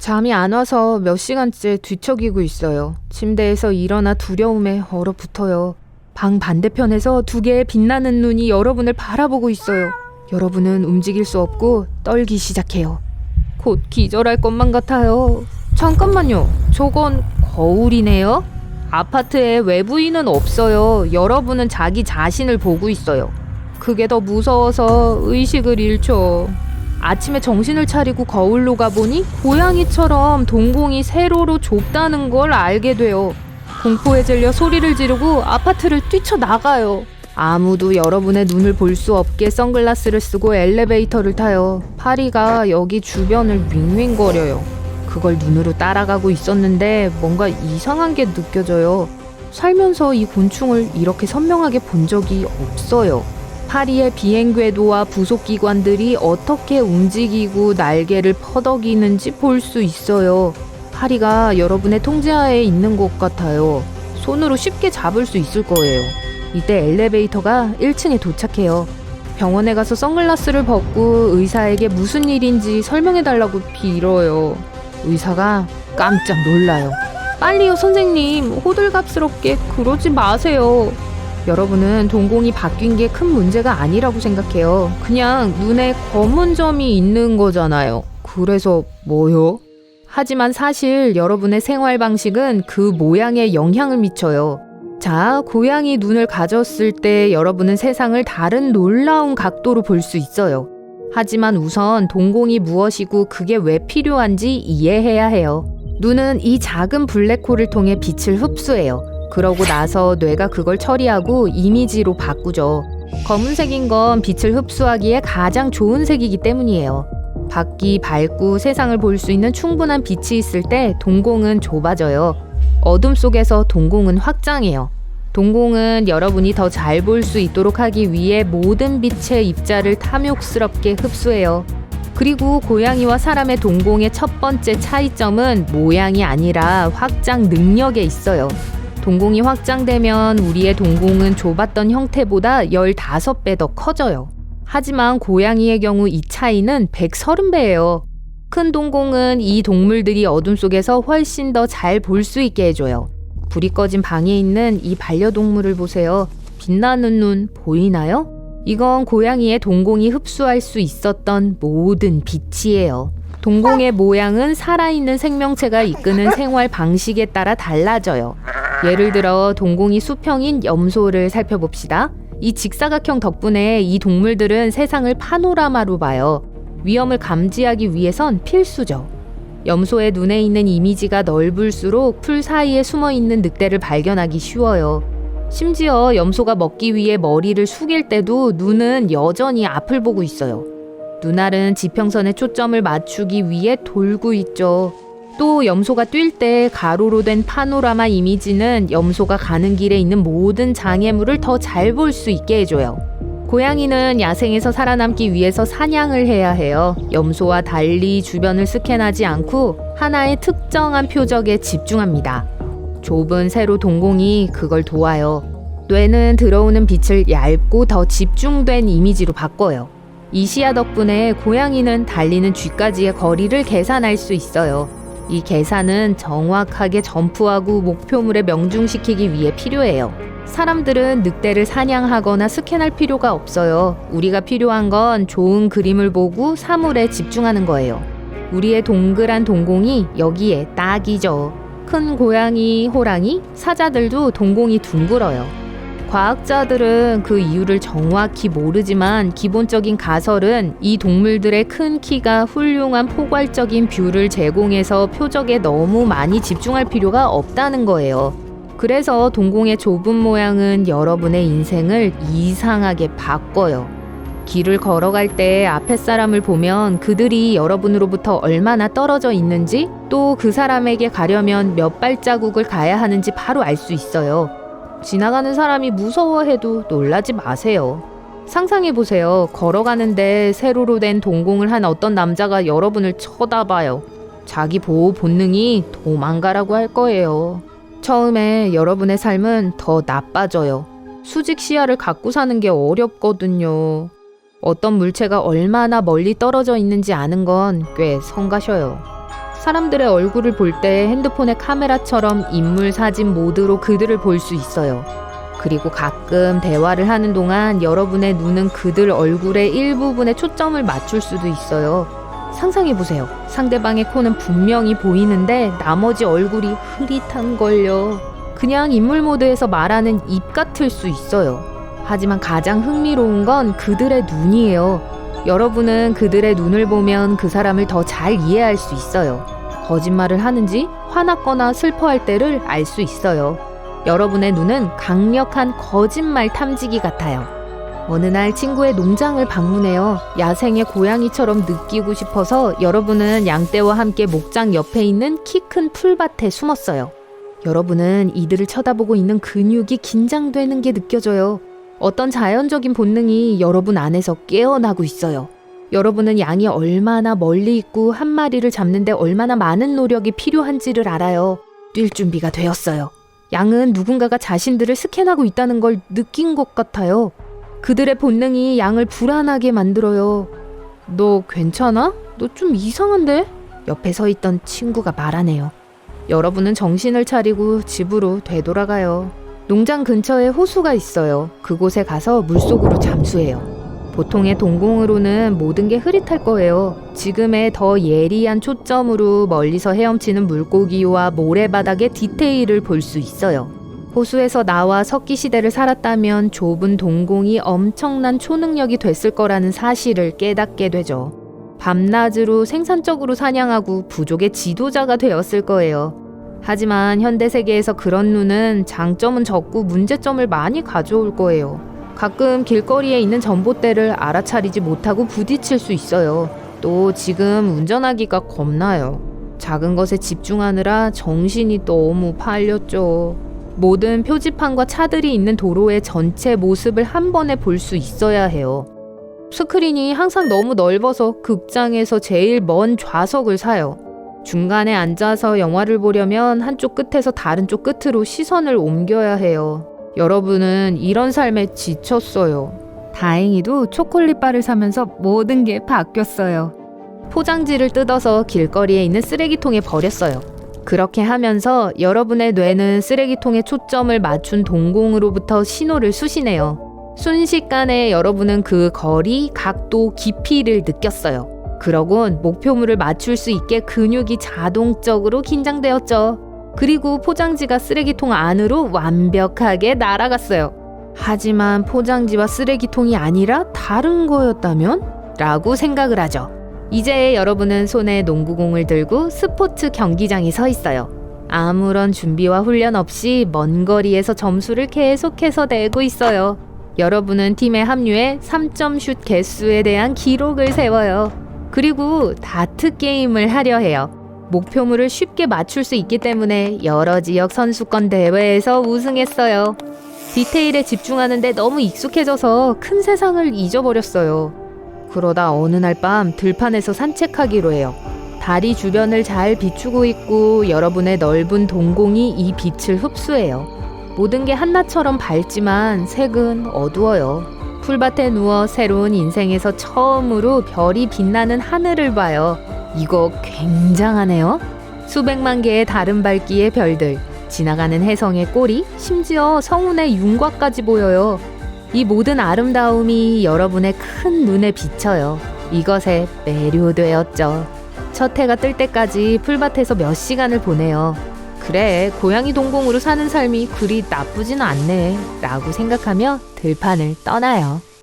잠이 안 와서 몇 시간째 뒤척이고 있어요. 침대에서 일어나 두려움에 얼어붙어요. 방 반대편에서 두 개의 빛나는 눈이 여러분을 바라보고 있어요. 여러분은 움직일 수 없고 떨기 시작해요. 곧 기절할 것만 같아요. 잠깐만요. 저건 거울이네요? 아파트에 외부인은 없어요. 여러분은 자기 자신을 보고 있어요. 그게 더 무서워서 의식을 잃죠. 아침에 정신을 차리고 거울로 가보니 고양이처럼 동공이 세로로 좁다는 걸 알게 돼요. 공포에 질려 소리를 지르고 아파트를 뛰쳐나가요. 아무도 여러분의 눈을 볼 수 없게 선글라스를 쓰고 엘리베이터를 타요. 파리가 여기 주변을 윙윙거려요. 그걸 눈으로 따라가고 있었는데 뭔가 이상한 게 느껴져요. 살면서 이 곤충을 이렇게 선명하게 본 적이 없어요. 파리의 비행 궤도와 부속 기관들이 어떻게 움직이고 날개를 퍼덕이는지 볼 수 있어요. 파리가 여러분의 통제하에 있는 것 같아요. 손으로 쉽게 잡을 수 있을 거예요. 이때 엘리베이터가 1층에 도착해요. 병원에 가서 선글라스를 벗고 의사에게 무슨 일인지 설명해달라고 빌어요. 의사가 깜짝 놀라요. 빨리요 선생님, 호들갑스럽게 그러지 마세요. 여러분은 동공이 바뀐 게 큰 문제가 아니라고 생각해요. 그냥 눈에 검은 점이 있는 거잖아요. 그래서 뭐요? 하지만 사실 여러분의 생활 방식은 그 모양에 영향을 미쳐요. 자, 고양이 눈을 가졌을 때 여러분은 세상을 다른 놀라운 각도로 볼 수 있어요. 하지만 우선 동공이 무엇이고 그게 왜 필요한지 이해해야 해요. 눈은 이 작은 블랙홀을 통해 빛을 흡수해요. 그러고 나서 뇌가 그걸 처리하고 이미지로 바꾸죠. 검은색인 건 빛을 흡수하기에 가장 좋은 색이기 때문이에요. 밖이 밝고 세상을 볼 수 있는 충분한 빛이 있을 때 동공은 좁아져요. 어둠 속에서 동공은 확장해요. 동공은 여러분이 더 잘 볼 수 있도록 하기 위해 모든 빛의 입자를 탐욕스럽게 흡수해요. 그리고 고양이와 사람의 동공의 첫 번째 차이점은 모양이 아니라 확장 능력에 있어요. 동공이 확장되면 우리의 동공은 좁았던 형태보다 15배 더 커져요. 하지만 고양이의 경우 이 차이는 130배예요. 큰 동공은 이 동물들이 어둠 속에서 훨씬 더 잘 볼 수 있게 해줘요. 불이 꺼진 방에 있는 이 반려동물을 보세요. 빛나는 눈 보이나요? 이건 고양이의 동공이 흡수할 수 있었던 모든 빛이에요. 동공의 모양은 살아있는 생명체가 이끄는 생활 방식에 따라 달라져요. 예를 들어 동공이 수평인 염소를 살펴봅시다. 이 직사각형 덕분에 이 동물들은 세상을 파노라마로 봐요. 위험을 감지하기 위해선 필수죠. 염소의 눈에 있는 이미지가 넓을수록 풀 사이에 숨어있는 늑대를 발견하기 쉬워요. 심지어 염소가 먹기 위해 머리를 숙일 때도 눈은 여전히 앞을 보고 있어요. 눈알은 지평선에 초점을 맞추기 위해 돌고 있죠. 또 염소가 뛸 때 가로로 된 파노라마 이미지는 염소가 가는 길에 있는 모든 장애물을 더 잘 볼 수 있게 해줘요. 고양이는 야생에서 살아남기 위해서 사냥을 해야 해요. 염소와 달리 주변을 스캔하지 않고 하나의 특정한 표적에 집중합니다. 좁은 세로 동공이 그걸 도와요. 뇌는 들어오는 빛을 얇고 더 집중된 이미지로 바꿔요. 이 시야 덕분에 고양이는 달리는 쥐까지의 거리를 계산할 수 있어요. 이 계산은 정확하게 점프하고 목표물에 명중시키기 위해 필요해요. 사람들은 늑대를 사냥하거나 스캔할 필요가 없어요. 우리가 필요한 건 좋은 그림을 보고 사물에 집중하는 거예요. 우리의 동그란 동공이 여기에 딱이죠. 큰 고양이, 호랑이, 사자들도 동공이 둥글어요. 과학자들은 그 이유를 정확히 모르지만 기본적인 가설은 이 동물들의 큰 키가 훌륭한 포괄적인 뷰를 제공해서 표적에 너무 많이 집중할 필요가 없다는 거예요. 그래서 동공의 좁은 모양은 여러분의 인생을 이상하게 바꿔요. 길을 걸어갈 때 앞에 사람을 보면 그들이 여러분으로부터 얼마나 떨어져 있는지, 또 그 사람에게 가려면 몇 발자국을 가야 하는지 바로 알 수 있어요. 지나가는 사람이 무서워해도 놀라지 마세요. 상상해보세요. 걸어가는데 세로로 된 동공을 한 어떤 남자가 여러분을 쳐다봐요. 자기 보호 본능이 도망가라고 할 거예요. 처음에 여러분의 삶은 더 나빠져요. 수직 시야를 갖고 사는 게 어렵거든요. 어떤 물체가 얼마나 멀리 떨어져 있는지 아는 건 꽤 성가셔요. 사람들의 얼굴을 볼 때 핸드폰의 카메라처럼 인물 사진 모드로 그들을 볼 수 있어요. 그리고 가끔 대화를 하는 동안 여러분의 눈은 그들 얼굴의 일부분에 초점을 맞출 수도 있어요. 상상해보세요. 상대방의 코는 분명히 보이는데 나머지 얼굴이 흐릿한걸요. 그냥 인물 모드에서 말하는 입 같을 수 있어요. 하지만 가장 흥미로운 건 그들의 눈이에요. 여러분은 그들의 눈을 보면 그 사람을 더 잘 이해할 수 있어요. 거짓말을 하는지 화났거나 슬퍼할 때를 알 수 있어요. 여러분의 눈은 강력한 거짓말 탐지기 같아요. 어느 날 친구의 농장을 방문해요. 야생의 고양이처럼 느끼고 싶어서 여러분은 양떼와 함께 목장 옆에 있는 키 큰 풀밭에 숨었어요. 여러분은 이들을 쳐다보고 있는 근육이 긴장되는 게 느껴져요. 어떤 자연적인 본능이 여러분 안에서 깨어나고 있어요. 여러분은 양이 얼마나 멀리 있고 한 마리를 잡는데 얼마나 많은 노력이 필요한지를 알아요. 뛸 준비가 되었어요. 양은 누군가가 자신들을 스캔하고 있다는 걸 느낀 것 같아요. 그들의 본능이 양을 불안하게 만들어요. 너 괜찮아? 너 좀 이상한데? 옆에 서 있던 친구가 말하네요. 여러분은 정신을 차리고 집으로 되돌아가요. 농장 근처에 호수가 있어요. 그곳에 가서 물속으로 잠수해요. 보통의 동공으로는 모든 게 흐릿할 거예요. 지금의 더 예리한 초점으로 멀리서 헤엄치는 물고기와 모래바닥의 디테일을 볼 수 있어요. 호수에서 나와 석기 시대를 살았다면 좁은 동공이 엄청난 초능력이 됐을 거라는 사실을 깨닫게 되죠. 밤낮으로 생산적으로 사냥하고 부족의 지도자가 되었을 거예요. 하지만 현대 세계에서 그런 눈은 장점은 적고 문제점을 많이 가져올 거예요. 가끔 길거리에 있는 전봇대를 알아차리지 못하고 부딪힐 수 있어요. 또 지금 운전하기가 겁나요. 작은 것에 집중하느라 정신이 너무 팔렸죠. 모든 표지판과 차들이 있는 도로의 전체 모습을 한 번에 볼 수 있어야 해요. 스크린이 항상 너무 넓어서 극장에서 제일 먼 좌석을 사요. 중간에 앉아서 영화를 보려면 한쪽 끝에서 다른 쪽 끝으로 시선을 옮겨야 해요. 여러분은 이런 삶에 지쳤어요. 다행히도 초콜릿바를 사면서 모든 게 바뀌었어요. 포장지를 뜯어서 길거리에 있는 쓰레기통에 버렸어요. 그렇게 하면서 여러분의 뇌는 쓰레기통에 초점을 맞춘 동공으로부터 신호를 수신해요. 순식간에 여러분은 그 거리, 각도, 깊이를 느꼈어요. 그러곤 목표물을 맞출 수 있게 근육이 자동적으로 긴장되었죠. 그리고 포장지가 쓰레기통 안으로 완벽하게 날아갔어요. 하지만 포장지와 쓰레기통이 아니라 다른 거였다면? 라고 생각을 하죠. 이제 여러분은 손에 농구공을 들고 스포츠 경기장에 서 있어요. 아무런 준비와 훈련 없이 먼 거리에서 점수를 계속해서 내고 있어요. 여러분은 팀에 합류해 3점 슛 개수에 대한 기록을 세워요. 그리고 다트 게임을 하려 해요. 목표물을 쉽게 맞출 수 있기 때문에 여러 지역 선수권 대회에서 우승했어요. 디테일에 집중하는데 너무 익숙해져서 큰 세상을 잊어버렸어요. 그러다 어느 날 밤 들판에서 산책하기로 해요. 다리 주변을 잘 비추고 있고 여러분의 넓은 동공이 이 빛을 흡수해요. 모든 게 한낮처럼 밝지만 색은 어두워요. 풀밭에 누워 새로운 인생에서 처음으로 별이 빛나는 하늘을 봐요. 이거 굉장하네요. 수백만 개의 다른 밝기의 별들, 지나가는 혜성의 꼬리, 심지어 성운의 윤곽까지 보여요. 이 모든 아름다움이 여러분의 큰 눈에 비쳐요. 이것에 매료되었죠. 첫 해가 뜰 때까지 풀밭에서 몇 시간을 보내요. 그래, 고양이 동공으로 사는 삶이 그리 나쁘진 않네 라고 생각하며 들판을 떠나요.